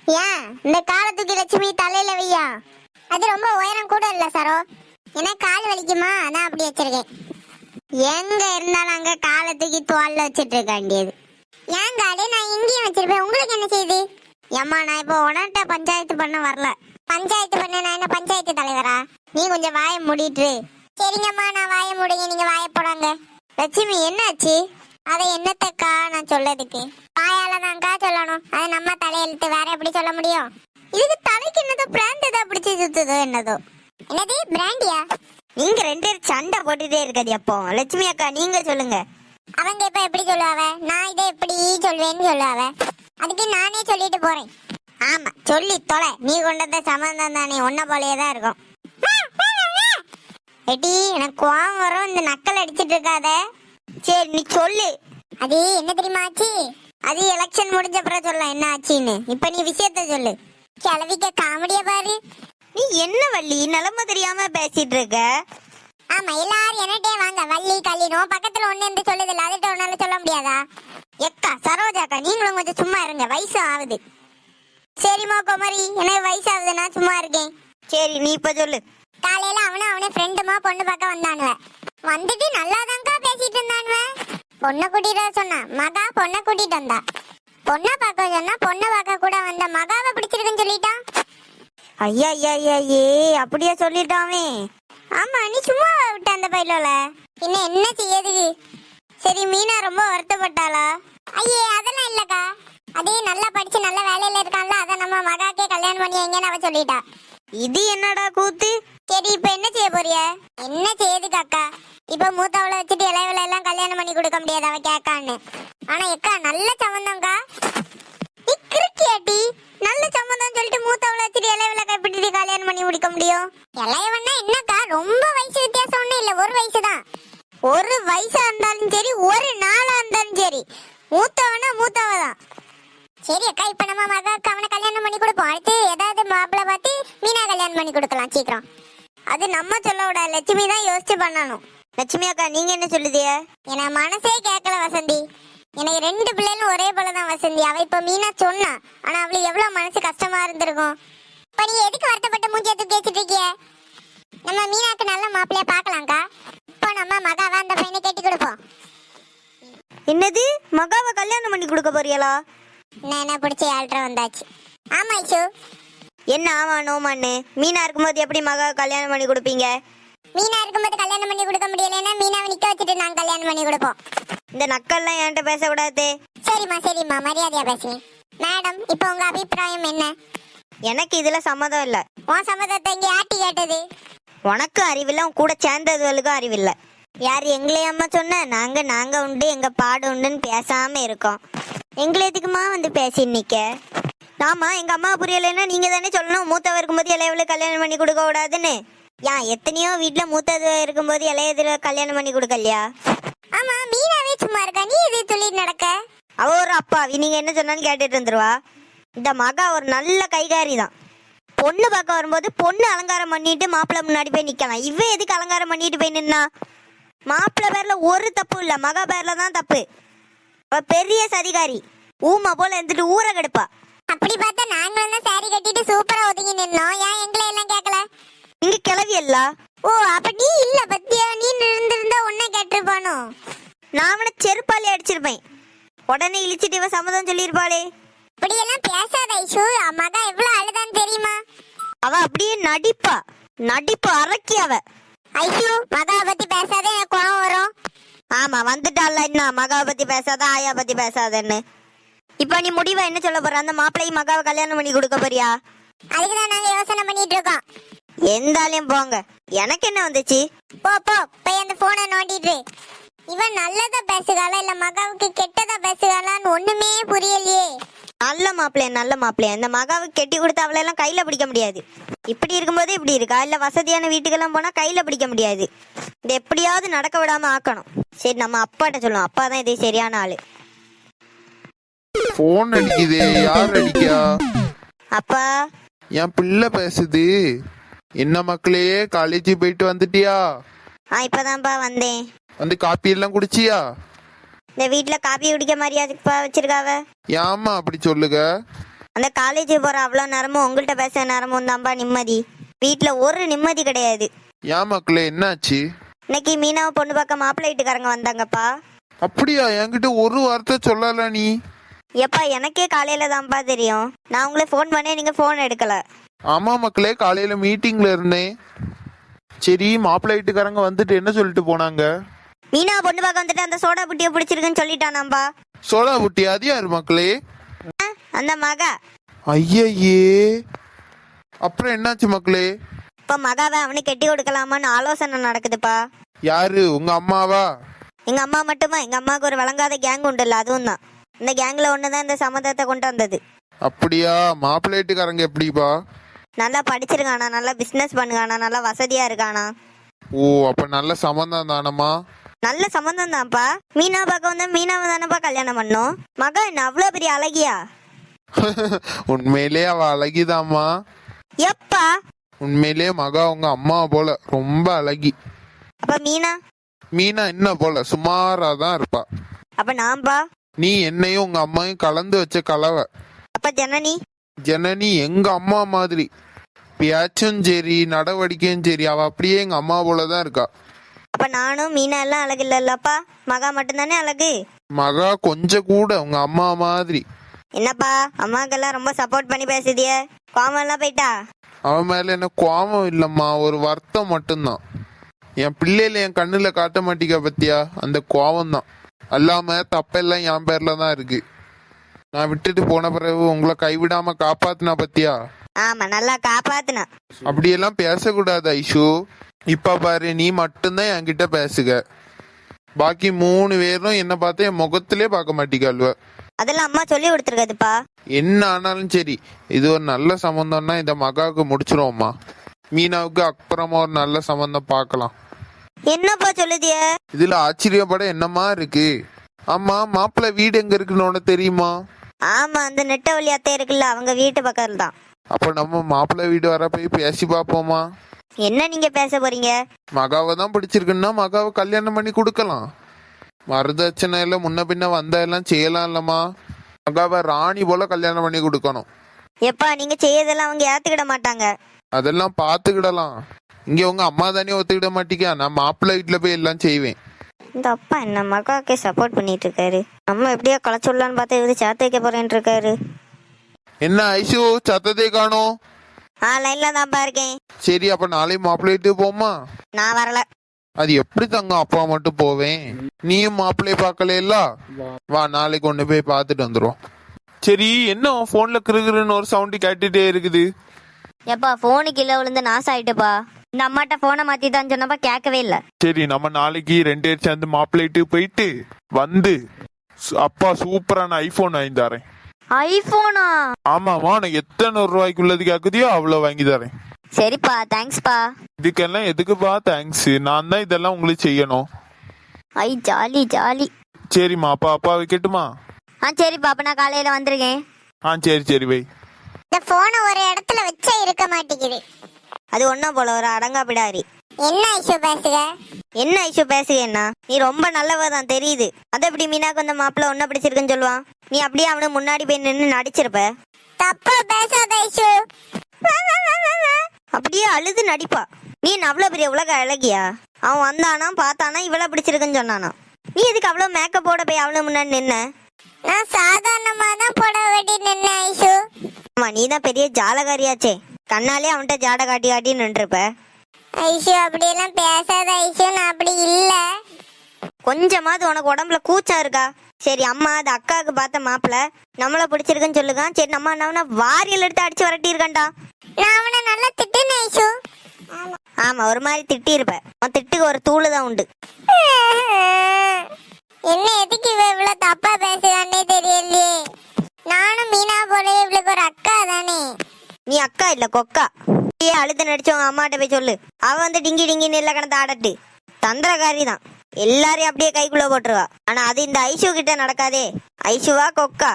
ஏன் இந்த காலத்துக்கு லட்சுமி தலையில வையா? அது ரொம்ப உயரம் கூட இல்ல சரோ. எனக்கு கால் வலிக்குமா, அதான் அப்படி வச்சிருக்கேன். எங்க இருந்தாலும் அங்க காலத்துக்கு தோல்ல வச்சிட்டு இருக்க வேண்டியது. ஏன் காடு நான் இங்கேயும் வச்சிருப்பேன், உங்களுக்கு என்ன செய்யுது? ஏம்மா நான் இப்போ உனட்ட பஞ்சாயத்து பண்ண வரல. பஞ்சாயத்து பண்ண நான் என்ன பஞ்சாயத்து தலைவரா? நீ கொஞ்சம் வாயை மூடிட்டு. சரிங்கம்மா நான் வாயை மூடுங்க, நீங்க வாயை போடாங்க. லட்சுமி என்னாச்சு? அதை என்னத்தக்கா நான் சொல்லதுக்கு? வாயால தான்க்கா சொல்லணும், அது நம்ம தலையெழுத்து, வேற எப்படி சொல்ல முடியும்? இதுக்கு தலைக்கு என்னதோ பிராண்ட் ஏதோ பிடிச்சி சுத்துதோ என்னதோ. என்னது பிராண்டியா? நீங்க ரெண்டு பேரும் சண்டை போட்டுட்டே இருக்காது அப்போ. லட்சுமி அக்கா நீங்க சொல்லுங்க. அவங்க இப்ப எப்படி சொல்லுவாவ? நான் இதை எப்படி சொல்வேன்னு சொல்லுவாவ. அதுக்கு நானே சொல்லிட்டு போறேன். ஆமா சொல்லி தொலை, நீ கொண்டத சம்பந்தம் தானே, ஒன்ன போலயே தான் இருக்கும். எடி எனக்கு கோவம் வரும், இந்த நக்கல் அடிச்சிட்டு இருக்காத. சரி நீ சொல்லு. அது என்ன தெரியுமா ஆச்சு? அது எலெக்ஷன் முடிஞ்ச அப்புறம் சொல்ல என்ன ஆச்சுன்னு. இப்ப நீ விஷயத்த சொல்லு. கிளவிக்க காமெடியா பாரு. நீ என்ன வள்ளி நிலைமை தெரியாம பேசிட்டு இருக்க? ஆமா எல்லாரும் என்னட்டே வாங்க வள்ளி கல்லினோ, பக்கத்துல ஒண்ணு என்று சொல்லுதில்ல, அதுட்ட ஒன்னால சொல்ல முடியாதா? எக்கா சரோஜாக்கா நீங்களும் கொஞ்சம் சும்மா இருங்க, வயசு ஆகுது. சரிம்மா குமரி, எனக்கு வயசு ஆகுது, நான் சும்மா இருக்கேன். சரி நீ இப்ப சொல்லு. காலையில அவனே ஃப்ரெண்டுமா பொண்ணு பார்க்க வந்தானுவ. வந்துட்டு நல்லாதான்க்கா பேசிட்டு இருந்தானுவ. பொண்ணை கூட்டிட்டு சொன்னா மகா, பொண்ணை கூட்டிட்டு வந்தா. பொண்ணை பார்க்க சொன்னா பொண்ணை பார்க்க கூட வந்த மகாவை பிடிச்சிருக்குன்னு சொல்லிட்டான். ஐயா ஐயா ஐயா ஏ அப்படியே சொல்லிட்டாவே. ஆமா நீ சும்மா விட்ட அந்த பையில இன்னும் என்ன செய்யுது? சரி மீனா ரொம்ப வருத்தப்பட்டாளா? ஐயே அதெல்லாம் இல்லக்கா, அதே நல்லா படிச்சு நல்ல வேலையில இருக்கான்ல, அத நம்ம மகாக்கே கல்யாணம் பண்ணி எங்கன்னு அவ சொல்லிட்டா. இது என்னடா கூத்து? சரி இப்ப என்ன செய்ய போறிய? என்ன செய்யுது அக்கா? இப்ப மூத்தவளை வச்சுட்டு இளையவளை எல்லாம் கல்யாணம் பண்ணி கொடுக்க முடியாது அவ கேக்கான்னு. ஆனா எக்கா நல்ல சம்பந்தம்க்கா. நீ கிறுக்கியாட்டி, நல்ல சம்பந்தம் சொல்லிட்டு மூத்தவளை வச்சுட்டு இளையவளை கைப்பிட்டு கல்யாணம் பண்ணி முடிக்க முடியும்? இளையவன்னா என்னக்கா, ரொம்ப வயசு வித்தியாசம் ஒண்ணும் இல்ல, ஒரு வயசுதான். ஒரு வயசா இருந்தாலும் சரி, ஒரு நாளா இருந்தாலும் சரி, மூத்தவனா மூத்தவதான். சரி அக்கா, இப்ப நம்ம மகாக்கு அவனை கல்யாணம் பண்ணி கொடுப்போம். அடுத்து ஏதாவது மாப்பிள்ளை பார்த்து மீனா கல்யாணம் பண்ணி கொடுக்கலாம் சீக்கிரம். அது நம்ம சொல்ல விட, லட்சுமி தான் யோசிச்சு பண்ணணும். லட்சுமி அக்கா நீங்க என்ன சொல்லுதிய? எனக்கு மனசே கேட்கல வசந்தி. எனக்கு ரெண்டு பிள்ளைகளும் ஒரே போலதான் வசந்தி. அவ இப்ப மீனா சொன்னா, ஆனா அவளுக்கு எவ்வளவு மனசு கஷ்டமா இருந்திருக்கும். இப்ப நீ எதுக்கு வருத்தப்பட்ட மூஞ்சியத்து பேசிட்டு இருக்கிய? நம்ம மீனாக்கு நல்ல மாப்பிள்ளைய பாக்கலாம்க்கா. இப்போ நம்ம மகாவை அந்த பையனை கட்டி கொடுப்போம். என்னது மகாவை கல்யாணம் பண்ணி கொடுக்க போறியலா? என்ன பிடிச்ச ஆள்ற வந்தாச்சு. ஆமா ஐஷு. என்ன ஆமா நோமான்னு? மீனா இருக்கும்போது எப்படி மகா கல்யாணம் பண்ணி கொடுப்பீங்க? மீனா இருக்கும்போது கல்யாணம் பண்ணி கொடுக்க முடியலன்னா மீனாவை நிக்க வச்சுட்டு நாங்க கல்யாணம் பண்ணி கொடுப்போம். இந்த நக்கல்லாம் என்கிட்ட பேசக்கூடாது. சரிம்மா மரியாதையா பேசுங்க. மேடம் இப்போ உங்க அபிப்பிராயம் என்ன? எனக்கு இதுல சம்மதம் இல்ல. உன் சம்மதத்தை இங்க ஆட்டி கேட்டது? உனக்கு அறிவில்லை, உன் கூட சேர்ந்ததுகளுக்கும் அறிவில்லை. யார் எங்களையம்மா சொன்ன? நாங்க உண்டு எங்க பாடு உண்டுன்னு பேசாம இருக்கோம். எங்களை எதுக்குமா வந்து பேசி நிக்க? ஆமா எங்க அம்மா புரியலைன்னா நீங்க தானே சொல்லணும், மூத்தவ இருக்கும்போது இளையவளுக்கு கல்யாணம் பண்ணி கொடுக்க கூடாதுன்னு. ஏன் எத்தனையோ வீட்டுல மூத்தது இருக்கும்போது இளையதுல கல்யாணம் பண்ணி கொடுக்கலையா? ஆமா மீனாவே சும்மா இருக்கா, நீ இது சொல்லி நடக்க? அவ ஒரு அப்பாவி, நீங்க என்ன சொன்னாலும் கேட்டுட்டு இருந்துருவா. இந்த மகா ஒரு நல்ல கைகாரி தான். பொண்ணு பார்க்க வரும்போது பொண்ணு அலங்காரம் பண்ணிட்டு மாப்பிள்ளை முன்னாடி போய் நிக்கலாம். இவ எதுக்கு அலங்காரம் பண்ணிட்டு போய் நின்னா? மாப்பிள்ளை பேர்ல ஒரு தப்பு இல்ல, மகா பேர்ல தான் தப்பு. அவ பெரிய சதிகாரி, ஊமா போல இருந்துட்டு ஊரை கெடுப்பா. அப்படி பார்த்தா நாங்களும் தான் சாரி கட்டிட்டு சூப்பரா ஒதுங்கி நின்னோம். ஏன் எங்களை எல்லாம் கேட்கல? நீங்க கிளவி இல்ல. ஓ அப்ப நீ இல்ல பத்தியா, நீ இருந்திருந்தா உன்னை கேட்டிருப்பானோ? நான் அவனை செருப்பாலே அடிச்சிருப்பேன். உடனே இழிச்சிட்டு இவ சம்மதம் சொல்லியிருப்பாளே. இப்படி எல்லாம் பேசாத ஐஷு, மகா எவ்வளவு அழுதான்னு தெரியுமா? அவ அப்படியே நடிப்பு அரக்கி அவ. ஐஷு மகா பத்தி பேசாதே, எனக்கு கோவம் வரும். ஆமா வந்துட்டால, என்ன மகாவை பத்தி பேசாத ஆயா பத்தி பேசாதன்னு. இப்ப நீ முடிவா என்ன சொல்ல போற? அந்த மாப்பிள்ளையும் மகாவை கல்யாணம் பண்ணி கொடுக்க போறியா? அதுக்குதான் நாங்க யோசனை பண்ணிட்டு இருக்கோம். எந்தாலையும் போங்க, எனக்கு என்ன வந்துச்சு? போ போய் அந்த போனை நோண்டிட்டு. இவன் நல்லதா பேசுகாலா இல்ல மகாவுக்கு கெட்டதா பேசுகாலான்னு ஒண்ணுமே புரியலையே. நல்ல மாப்பிள்ளையா இந்த மகாவுக்கு கெட்டி கொடுத்த அவளை எல்லாம் கையில பிடிக்க முடியாது. இப்படி இருக்கும்போது இப்படி இருக்கா? இல்ல வசதியான வீட்டுக்கெல்லாம் போனா கையில பிடிக்க முடியாது. இது எப்படியாவது நடக்க விடாம ஆக்கணும். சரி நம்ம அப்பாட்ட சொல்லுவோம், அப்பா தான் இதே சரியான ஆளு. போன் அடிக்குது, யார் அடிக்கா? அப்பா என் பிள்ளை பேசுது. என்ன மக்களே, காலேஜ் போயிட்டு வந்துட்டியா? இப்பதான்ப்பா வந்தேன். வந்து காப்பி எல்லாம் குடிச்சியா? இந்த வீட்டுல காப்பி குடிக்க மாதிரியாதுப்பா வச்சிருக்காவ. ஏமா அப்படி சொல்லுங்க? அந்த காலேஜ் போற அவ்வளோ நேரமும் உங்கள்கிட்ட பேச நேரமும் தான்ப்பா நிம்மதி. வீட்டுல ஒரு நிம்மதி கிடையாது. ஏன் மக்களே என்னாச்சு? இன்னைக்கு மீனாவை பொண்ணு பார்க்க மாப்பிள்ளை வீட்டுக்காரங்க வந்தாங்கப்பா. அப்படியா? என்கிட்ட ஒரு வார்த்தை சொல்லல நீ. எப்பா எனக்கே காலையில தான்ப்பா தெரியும். நான் உங்களை ஃபோன் பண்ணேன், நீங்க ஃபோன் எடுக்கல. ஆமா மக்களே, காலையில மீட்டிங்ல இருந்தேன். சரி, மாப்பிள்ளை வீட்டுக்காரங்க வந்துட்டு என்ன சொல்லிட்டு போனாங்க? மீனா பொண்ணு பார்க்க வந்துட்டு அந்த சோடா புட்டியை பிடிச்சிருக்குன்னு சொல்லிட்டானாம்பா. சோடா புட்டி? அது யாரு மக்களே? அந்த மகா. ஐயே, அப்புறம் என்னாச்சு மக்களே? இப்ப மகாவை அவனுக்கு கெட்டி கொடுக்கலாமான்னு ஆலோசனை நடக்குதுப்பா. யாரு, உங்க அம்மாவா? எங்க அம்மா மட்டுமா? எங்க அம்மாவுக்கு ஒரு விளங்காத கேங் உண்டுல்ல, அதுவும் தான். இந்த கேங்ல ஒண்ணுதான் இந்த சம்மதத்தை கொண்டு வந்தது. அப்படியா? மாப்பிள்ளை வீட்டுக்காரங்க எப்படிப்பா? நல்லா படிச்சிருக்கானா, நல்லா பிசினஸ் பண்ணுகானா, நல்லா வசதியா இருக்கானா. ஓ, அப்ப நல்ல சம்பந்தம் தானம்மா? நல்ல சம்பந்தம் தான்ப்பா. மீனா பார்க்க வந்தா மீனாவை தானப்பா கல்யாணம் பண்ணோம். மகா என்ன அவ்வளோ பெரிய அழகியா? உண்மையிலே அவ அழகிதாம்மா. எப்பா? உண்மையிலே மகா உங்க அம்மா போல ரொம்ப அழகி. அப்ப மீனா? மீனா என்ன போல சுமாரா தான் இருப்பா. அப்ப நான்பா? நீ என்னையும் உங்க அம்மாவையும் கலந்து வச்ச கலவை. அப்ப ஜனனி? ஜனனி எங்க அம்மா மாதிரி. பேச்சும் சரி, நடவடிக்கையும் சரி, அவ அப்படியே எங்க அம்மா போலதான் இருக்கா. அப்ப நானும் மீனா எல்லாம் அழகு இல்லல்லப்பா, மகா மட்டும்தானே அழகு. மகா கொஞ்சம் கூட உங்க அம்மா மாதிரி. என்னப்பா அம்மாக்கெல்லாம் ரொம்ப சப்போர்ட் பண்ணி பேசுதிய? கோவம் எல்லாம் போயிட்டா? அவன் மேல என்ன கோபம் இல்லம்மா, ஒரு வருத்தம் மட்டும்தான். என் பிள்ளையில என் கண்ணுல காட்ட மாட்டிக்க பத்தியா, அந்த கோபம் தான். அல்லாம தப்பெல்லாம் என் பேர்ல தான் இருக்கு. நான் விட்டுட்டு போன பிறகு உங்களை கைவிடாம காப்பாத்துனா பத்தியா. ஆமா, நல்லா காப்பாத்துனா. அப்படியெல்லாம் பேசக்கூடாது ஐஷு. இப்ப பாரு, நீ மட்டும்தான் என்கிட்ட பேசுக. பாக்கி 3 பேரும் என்ன பார்த்து என் முகத்திலே பார்க்க மாட்டிக்காள்வ. அதெல்லாம் அம்மா சொல்லி கொடுத்துருக்காதுப்பா. என்ன ஆனாலும் சரி, இது ஒரு நல்ல சம்பந்தம்னா இந்த மகாவுக்கு முடிச்சிருவோம்மா. மீனாவுக்கு அப்புறமா ஒரு நல்ல சம்பந்தம் பார்க்கலாம். என்னப்பா சொல்லுதிய? இதுல ஆச்சரியப்பட என்னமா இருக்கு? ஆமா, மாப்பிள்ளை வீடு எங்க இருக்குன்னு உனக்கு தெரியுமா? ஆமா, அந்த நெட்டவழி அத்தை இருக்குல்ல, அவங்க வீட்டு பக்கம் தான். அப்ப நம்ம மாப்பிள்ளை வீடு வர போய் பேசி பார்ப்போமா? என்ன நீங்க பேச போறீங்க? மகாவை தான் பிடிச்சிருக்குன்னா மகாவை கல்யாணம் பண்ணி கொடுக்கலாம். வரதட்சணை எல்லாம் முன்ன பின்ன வந்தா எல்லாம் செய்யலாம் இல்லம்மா. மகாவை ராணி போல கல்யாணம் பண்ணி கொடுக்கணும். எப்பா நீங்க செய்யறதெல்லாம் அவங்க ஏத்துக்கிட மாட்டாங்க. அதெல்லாம் பாத்துக்கிடலாம். இங்க உங்க அம்மா தானே ஒத்துக்கிட மாட்டீங்க. நான் மாப்பிள்ளை வீட்டுல போய் எல்லாம் செய்வேன். இந்த அப்பா என்ன மகாக்கே சப்போர்ட் பண்ணிட்டு இருக்காரு. நம்ம எப்படியோ களைச்சுடலான்னு பார்த்தா இவரு சேர்த்து வைக்க போறேன்னு இருக்காரு. என்ன ஐஷு, சத்தத்தை காணோம்? லைன்ல தான்ப்பா இருக்கேன். சரி, அப்ப நாளை மாப்பிள்ளை வீட்டுக்கு போமா? நான் வரல. அது எப்படி தங்க, அப்பா மட்டும் போவேன். நீயும் மாப்பிள்ளைய பார்க்கல. வா, நாளைக்கு கொண்டு போய் பார்த்துட்டு வந்துடும். சரி, என்ன போன்ல கிருகிருன்னு ஒரு சவுண்ட் கேட்டுட்டே இருக்குது? எப்பா போனு கீழே விழுந்து நாசம் ஆயிட்டுப்பா. இந்த அம்மாட்ட போனை மாத்தி தான் சொன்னப்பா கேட்கவே இல்ல. சரி, நம்ம நாளைக்கு 2 பேர் சேர்ந்து மாப்பிள்ளைட்டு போயிட்டு வந்து அப்பா சூப்பரான ஐபோன் வாங்கி தரேன். ஐபோனா? ஆமாமா, உனக்கு எத்தனை ரூபாய்க்குள்ளது கேக்குதியோ அவ்வளவு வாங்கி தரேன். சரிப்பா, தேங்க்ஸ்பா. இதுக்கெல்லாம் எதுக்குப்பா தேங்க்ஸ்? நான் தான் இதெல்லாம் உங்களுக்கு செய்யணும். ஐ ஜாலி ஜாலி. சரிம்மா, அப்பா வைக்கட்டுமா? சரிப்பா, அப்ப நான் காலையில வந்திருக்கேன். சரி வை. இந்த போனை ஒரு இடத்துல வச்சா இருக்க மாட்டேங்குது. அது ஒன்னும் போல ஒரு அடங்கா பிடாரி. என்ன ஐஷு பேசுக? என்ன ஐஷு பேசுகன்னா, நீ ரொம்ப நல்லவதான் தெரியுது. அது எப்படி மீனாக்கு வந்த மாப்பிள்ள ஒன்ன பிடிச்சிருக்குன்னு சொல்லுவான்? நீ அப்படியே அவனு முன்னாடி போய் நின்று நடிச்சிருப்ப. தப்பா பேசாத ஐஷு. அப்படியே அழுது நடிப்பா. நீ என்ன அவ்வளவு பெரிய உலக அழகியா? அவன் வந்தானா பார்த்தானா இவ்வளவு பிடிச்சிருக்குன்னு சொன்னானா? நீ எதுக்கு அவ்வளவு மேக்கப் போட போய் அவனு முன்னாடி நின்ன? நான் சாதாரணமா தான் போட வேண்டி நின்ன ஐஷு. ஆமா, நீ தான் பெரிய ஜாலகாரியாச்சே. கண்ணாலே அவன்கிட்ட ஜாட காட்டி காட்டி நின்றுப்ப. ஐஷு அப்படியெல்லாம் பேசாத ஐஷு, நான் அப்படி இல்ல. கொஞ்சமாவது உனக்கு உடம்புல கூச்சம் இருக்கா? சரி, அம்மா அது அக்காவுக்கு பார்த்த மாப்பிள்ள நம்மள பிடிச்சிருக்குன்னு சொல்லுங்க. சரி, நம்ம அவனை வாரியல் எடுத்து அடிச்சு வரட்டி இருக்கண்டா. நான் அவனை நல்லா திட்டுனேன் ஐஷு. ஆமா, ஒரு மாதிரி திட்டி இருப்ப. உன் திட்டுக்கு ஒரு தூளு தான் உண்டு. என்ன எதுக்கு இவ இவ்வளவு தப்பா பேசுறானே தெரியலையே. நானும் மீனா போல இவளுக்கு ஒரு அக்கா தானே. நீ அக்கா இல்ல கொக்கா. அழுத்த நடிச்சு உங்க அம்மாட்ட போய் சொல்லு. அவ வந்து டிங்கி டிங்கின்னு இல்ல கிடந்து ஆடட்டு. தந்திரக்காரி தான். எல்லாரையும் அப்படியே கைக்குள்ள போட்டுருவா. ஆனா அது இந்த ஐஷு கிட்ட நடக்காதே. ஐஷுவா கொக்கா?